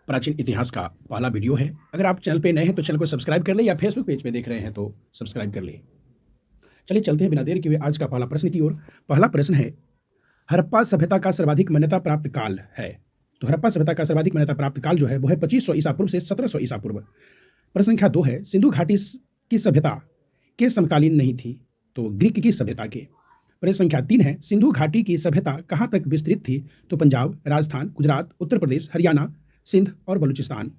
प्राचीन इतिहास का पहला वीडियो है। अगर आप चैनल पे नए हैं तो चैनल को सब्सक्राइब कर लें या फेसबुक पेज पे देख रहे हैं तो सब्सक्राइब कर लें। चलिए चलते हैं बिना देर किए आज का पहला प्रश्न की ओर। पहला प्रश्न है, हड़प्पा सभ्यता का सर्वाधिक मान्यता प्राप्त काल है। तो हड़प्पा सभ्यता का सर्वाधिक मान्यता प्राप्त काल जो है वो है 2500 ईसा पूर्व से 1700 ईसा पूर्व। प्रश्न संख्या 2 है, सिंधु घाटी की सभ्यता के समकालीन नहीं थी, तो ग्रीक की सभ्यता के। प्रश्न संख्या 3 है, सिंधु घाटी की सभ्यता कहाँ तक विस्तृत थी, तो पंजाब, राजस्थान, गुजरात, उत्तर प्रदेश, हरियाणा, सिंध और बलूचिस्तान।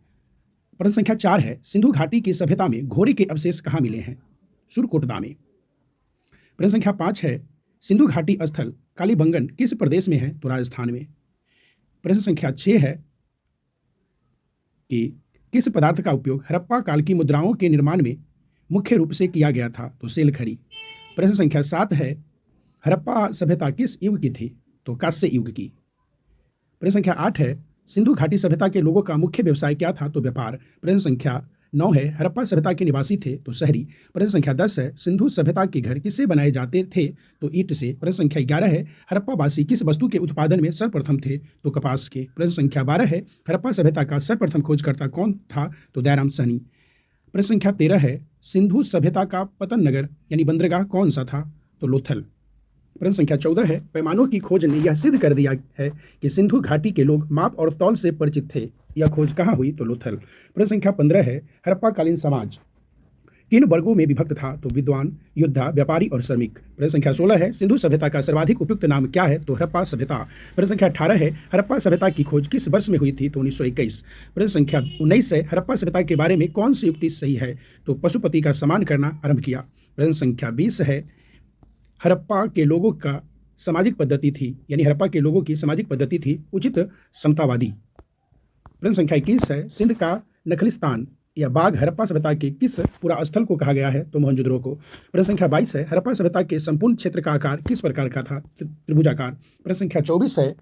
प्रश्न संख्या 4 है, सिंधु घाटी की सभ्यता में घोड़े के अवशेष कहाँ मिले हैं, सुरकोटदा में। प्रश्न संख्या 5 है, सिंधु घाटी स्थल कालीबंगन किस प्रदेश में है, तो राजस्थान में। प्रश्न संख्या 6 है कि किस पदार्थ का उपयोग हड़प्पा काल की मुद्राओं के निर्माण में मुख्य रूप से किया गया था, तो सेलखरी। प्रश्न संख्या 7 है, हड़प्पा सभ्यता किस युग की थी, तो कांस्य युग की। प्रश्न संख्या 8 है, सिंधु घाटी सभ्यता के लोगों का मुख्य व्यवसाय क्या था, तो व्यापार। प्रश्न संख्या 9 है, हड़प्पा सभ्यता के निवासी थे तो शहरी। प्रश्न संख्या 10 है, सिंधु सभ्यता के घर किससे बनाए जाते थे, तो ईंट से। प्रश्न संख्या 11 है, हड़प्पा वासी किस वस्तु के उत्पादन में सर्वप्रथम थे, तो कपास के। प्रश्न संख्या 12 है, हड़प्पा सभ्यता का सर्वप्रथम खोजकर्ता कौन था, तो दयाराम साहनी। प्रश्न संख्या 13 है, सिंधु सभ्यता का पतन नगर यानी बंदरगाह कौन सा था, तो लोथल। प्रश्न संख्या 14 है, पैमानों की खोज ने यह सिद्ध कर दिया है कि सिंधु घाटी के लोग माप और तौल से परिचित थे। यह खोज कहाँ हुई, तो लोथल। प्रश्न संख्या 15 है, हड़प्पा कालीन समाज किन वर्गों में विभक्त था, तो विद्वान, योद्धा, व्यापारी और श्रमिक। प्रश्न संख्या 16 है, सिंधु सभ्यता का सर्वाधिक उपयुक्त नाम क्या है, तो हड़प्पा सभ्यता। प्रश्न संख्या 18 है, हड़प्पा सभ्यता की खोज किस वर्ष में हुई थी, तो 1921। प्रश्न संख्या 19 है, हड़प्पा सभ्यता के बारे में कौन सी युक्ति सही है, तो पशुपति का सम्मान करना आरंभ किया। प्रश्न संख्या 20 है, हड़प्पा के लोगों का सामाजिक पद्धति थी यानी हड़प्पा के लोगों की सामाजिक पद्धति थी उचित समतावादी। प्रश्न संख्या 21 है, सिंध का नखलिस्तान या बाग हड़प्पा सभ्यता के किस पुरा स्थल को कहा गया है, तो मोहनजोदड़ो को। प्रश्न संख्या 22 है, हड़प्पा सभ्यता के संपूर्ण क्षेत्र का आकार किस प्रकार का था, त्रिभुजाकार। प्रश्न संख्या 24 है,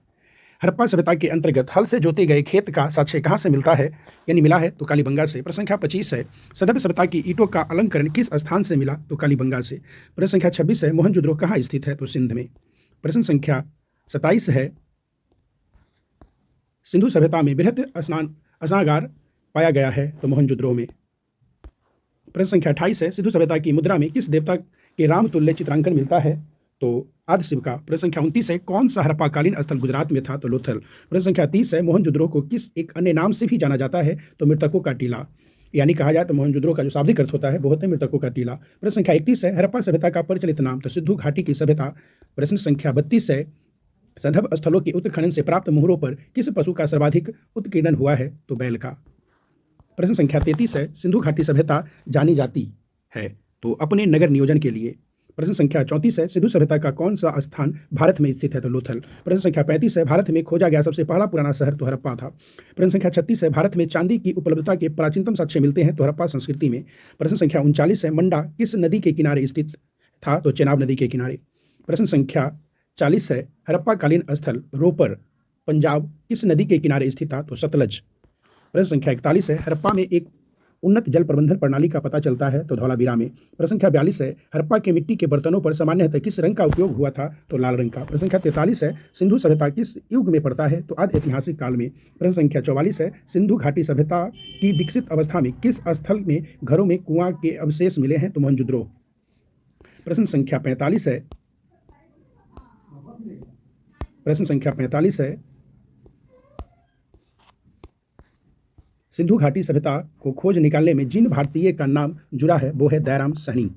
हड़प्पा सभ्यता के अंतर्गत हल से जोते गए खेत का साक्ष्य कहाँ से मिलता है यानी मिला है, तो कालीबंगा से। प्रश्न संख्या 25 है, सभ्य सभ्यता की ईंटों का अलंकरण किस स्थान से मिला, तो कालीबंगा से। प्रश्न संख्या 26 है, मोहनजोदड़ो कहाँ स्थित है, तो सिंध में। प्रश्न संख्या 27 है, सिंधु सभ्यता में बृहत स्नानागार पाया गया है, तो मोहनजोदड़ो में। प्रश्न संख्या 28 है, सिंधु सभ्यता की मुद्रा में किस देवता के राम तुल्य चित्रांकन मिलता है, तो आदि शिव का। प्रश्न संख्या 29 है, कौन सा हड़प्पा कालीन स्थल गुजरात में था, तो लोथल। प्रश्न संख्या 30 है, मोहनजोदड़ो को किस एक अन्य नाम से भी जाना जाता है, तो मृतकों का टीला यानी कहा जाए तो मोहनजोदड़ो का जो शाब्दिक अर्थ होता है वो होता है मृतकों का टीला। प्रश्न संख्या 31 है, हड़प्पा सभ्यता का प्रचलित नाम, तो सिंधु घाटी की सभ्यता। प्रश्न संख्या 32 है, संदर्भ स्थलों के उत्खनन से प्राप्त मोहरों पर किस पशु का सर्वाधिक उत्कीर्णन हुआ है, तो बैल का। प्रश्न संख्या 33 है, सिंधु घाटी सभ्यता जानी जाती है तो अपने नगर नियोजन के लिए। प्रश्न संख्या 34 है, सिंधु सभ्यता का कौन सा स्थान भारत में स्थित है, तो लोथल। प्रश्न संख्या 35 है, भारत में खोजा गया सबसे पहला पुराना शहर तो हड़प्पा था। प्रश्न संख्या 36 है, भारत में चांदी की उपलब्धता के प्राचीनतम साक्ष्य मिलते हैं तो हड़प्पा संस्कृति में। प्रश्न संख्या 39 है, मंडा किस नदी के किनारे स्थित था, तो चेनाब नदी के किनारे। प्रश्न संख्या 40 है, हड़प्पा कालीन स्थल रोपर पंजाब किस नदी के किनारे स्थित था, तो सतलज। प्रश्न संख्या 41 है, हड़प्पा में एक उन्नत जल प्रबंधन प्रणाली का पता चलता है तो धौलावीरा में। प्रश्न संख्या 42 है, हड़प्पा के मिट्टी के बर्तनों पर सामान्यतः किस रंग का उपयोग हुआ था, तो लाल रंग का। प्रश्न संख्या 43 है, सिंधु सभ्यता किस युग में पड़ता है, तो आदि ऐतिहासिक काल में। प्रश्न संख्या 44 है, सिंधु घाटी सभ्यता की विकसित अवस्था में किस स्थल में घरों में कुआं के अवशेष मिले हैं, तो मोहनजोदड़ो। प्रश्न संख्या 45 है, सिंधु घाटी सभ्यता को खोज निकालने में जिन भारतीय का नाम जुड़ा है वो है दयाराम साहनी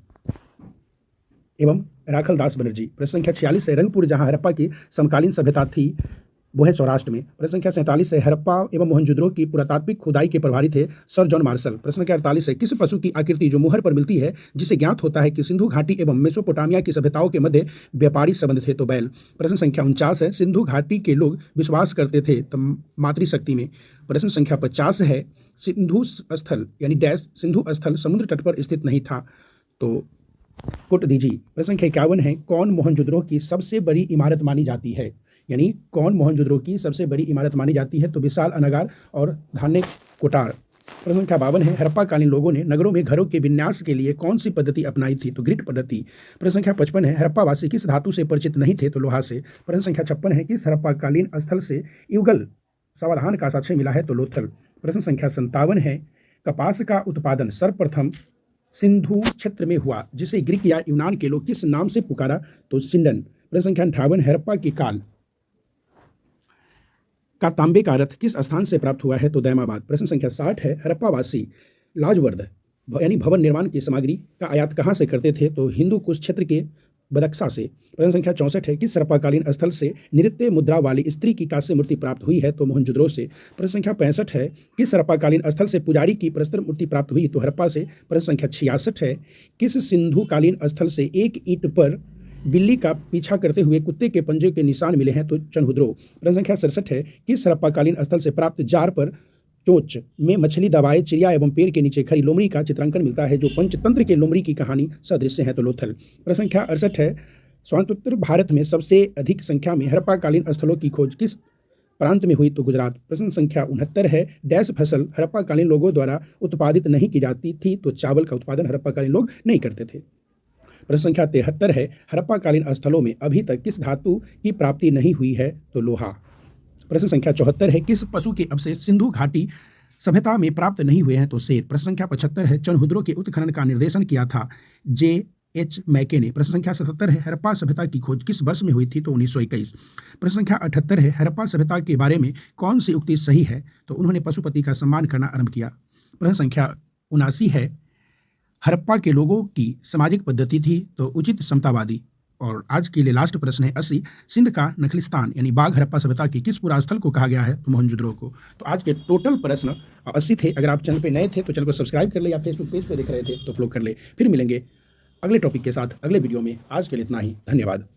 एवं राखलदास बनर्जी। प्रश्न संख्या 46 है, रंगपुर जहां हड़प्पा की समकालीन सभ्यता थी वो है सौराष्ट्र में। प्रश्न संख्या 47 है, हड़प्पा एवं मोहनजोदड़ो की पुरातात्विक खुदाई के प्रभारी थे सर जॉन मार्शल। प्रश्न संख्या 48 है, किस पशु की आकृति जो मुहर पर मिलती है जिसे ज्ञात होता है कि सिंधु घाटी एवं मेसोपोटामिया की सभ्यताओं के मध्य व्यापारी संबंध थे, तो बैल। प्रश्न संख्या 49 है, सिंधु घाटी के लोग विश्वास करते थे तो मातृशक्ति में। प्रश्न संख्या 50 है, सिंधु स्थल यानी डैश सिंधु स्थल समुद्र तट पर स्थित नहीं था, तो कुट दीजी। प्रश्न संख्या 51 है, कौन मोहनजोदड़ो की सबसे बड़ी इमारत मानी जाती है यानी कौन मोहनजोदड़ो की सबसे बड़ी इमारत मानी जाती है, तो विशाल अनागार और धान्य कोटार। प्रश्न संख्या 52 है, हड़प्पा कालीन लोगों ने नगरों में घरों के विन्यास के लिए कौन सी पद्धति अपनाई थी, तो ग्रिड पद्धति। प्रश्न संख्या 55 है, हड़प्पा वासी किस धातु से परिचित नहीं थे, तो लोहा से। प्रश्न संख्या 56 है, किस हड़प्पा कालीन स्थल से युगल समाधान का साक्ष्य मिला है, तो लोथल। प्रश्न संख्या 57 है, कपास का उत्पादन सर्वप्रथम सिंधु क्षेत्र में हुआ, जिसे ग्रीक या यूनान के लोग किस नाम से पुकारा? तो सिंडन। प्रश्न संख्या 58, हड़प्पा के काल का तांबे का रथ किस स्थान से प्राप्त हुआ है? तो दैमाबाद। प्रश्न संख्या 60 है, हड़प्पावासी लाजवर्द यानी भवन निर्माण की सामग्री का आयात कहाँ से करते थे? तो हिंदू कुश क्षेत्र के बदक्सा से। प्रश्न संख्या 64 है, किस हड़प्पाकालीन स्थल से नृत्य मुद्रा वाली स्त्री की कांस्य मूर्ति प्राप्त हुई है? तो मोहनजोदड़ो से। प्रश्न संख्या 65 है, किस हड़प्पाकालीन स्थल से पुजारी की प्रस्तर मूर्ति प्राप्त हुई? तो हड़प्पा से। प्रश्न संख्या 66 है, किस सिंधुकालीन स्थल से एक ईंट पर बिल्ली का पीछा करते हुए कुत्ते के पंजे के निशान मिले हैं? तो चनहुद्रो। प्रश्न संख्या 67 है, किस हड़प्पाकालीन स्थल से प्राप्त जार पर चोंच में मछली दबाए चिड़िया एवं पेड़ के नीचे खड़ी लोमड़ी का चित्रांकन मिलता है, जो पंचतंत्र के लोमड़ी की कहानी सदृश्य है? तो लोथल। प्रश्न संख्या 68 है, स्वतंत्र भारत में सबसे अधिक संख्या में हड़प्पाकालीन स्थलों की खोज किस प्रांत में हुई? तो गुजरात। प्रश्न संख्या 69 है, डैश फसल हड़प्पाकालीन लोगों द्वारा उत्पादित नहीं की जाती थी? तो चावल का उत्पादन हड़प्पाकालीन लोग नहीं करते थे। प्रश्न संख्या 73 है, हड़प्पाकालीन स्थलों में अभी तक किस धातु की प्राप्ति नहीं हुई है? तो लोहा। प्रश्न संख्या 74 है, किस पशु के अवशेष सिंधु घाटी सभ्यता में प्राप्त नहीं हुए हैं? तो शेर। प्रश्न संख्या 75 है, चनहुद्रो के उत्खनन का निर्देशन किया था J.H. मैके ने। प्रश्न संख्या 77 है, हड़प्पा सभ्यता की खोज किस वर्ष में हुई थी? तो 1921। प्रश्न संख्या 78 है, हड़प्पा सभ्यता के बारे में कौन सी उक्ति सही है? तो उन्होंने पशुपति का सम्मान करना आरंभ किया। प्रश्न संख्या 79 है, हड़प्पा के लोगों की सामाजिक पद्धति थी? तो उचित समतावादी। और आज के लिए लास्ट प्रश्न है 80, सिंध का नखलिस्तान यानी बाघ हड़प्पा सभ्यता के किस पुरास्थल को कहा गया है? तो मोहनजोदड़ो को। तो आज के टोटल प्रश्न 80 थे। अगर आप चैनल पे नए थे तो चैनल को सब्सक्राइब कर ले, या फेसबुक पेज पे देख रहे थे तो फॉलो कर ले। फिर मिलेंगे अगले टॉपिक के साथ अगले वीडियो में। आज के लिए इतना ही, धन्यवाद।